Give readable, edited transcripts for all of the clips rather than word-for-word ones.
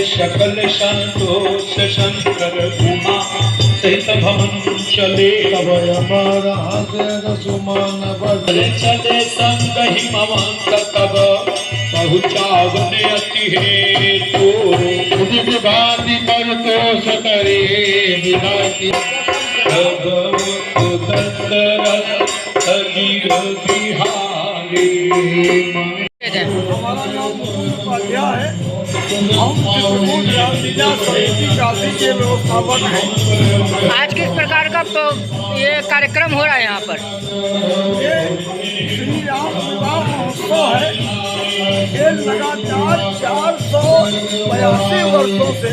शकल संतोष शंकर उमा सहित भवन चले सुमान चले संग हिमवंत तब पहुँचावने अति हे विभाति पर तो सतरे विभाति बिहारी। हमारा नाम उपाध्याय है। हम काशी के व्यवस्थापक हैं। आज किस प्रकार का ये कार्यक्रम हो रहा है यहाँ पर? ये श्री राम विवाह महोत्सव है। ये लगातार 482 वर्षों से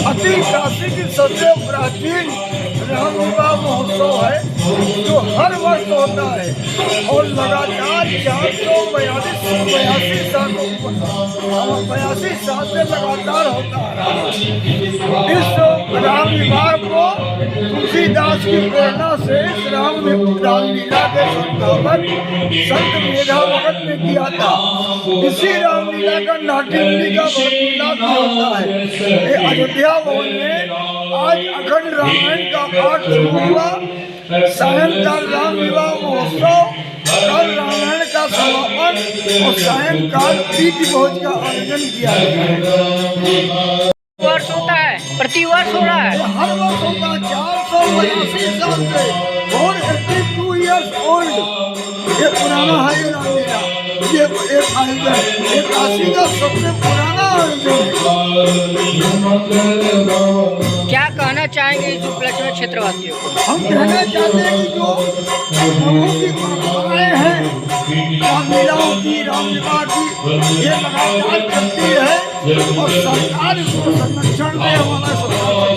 अति काशी की सबसे प्राचीन राम विवाह महोत्सव है जो हर वर्ष होता है और लगातार 482 साल से लगातार होता है। इस राम विवाह को तुलसीदास की प्रेरणा से रामलीला के संस्थापक संत मेधा भगत ने किया था। इसी रामलीला का नाट्यवली का वर्णना भी होता है। ये अयोध्या भवन में आज अखंड रामायण का पाठ शुरू हुआ। सायंकाल राम विवाह महोत्सव, कल रामायण का समापन और सायंकाल प्रीति भोज का आयोजन किया गया है। वर्ष होता है, प्रतिवर्ष हो रहा है। हर वर्ष होता है। 482 साल से 482 years old ये पुराना है ये रामलीला। ये एक आयोजन, ये काशी का सबसे पुराना आयोजन है। क्या कहना चाहेंगे इस उपलक्ष्य में क्षेत्रवासियों को? हम कहना चाहते हैं कि जो प्रभु की परंपराएं हैं रामलीलाओं की, राम विवाह की, ये लगातार चलती है और सरकार इसको संरक्षण दे, हमारा सरकार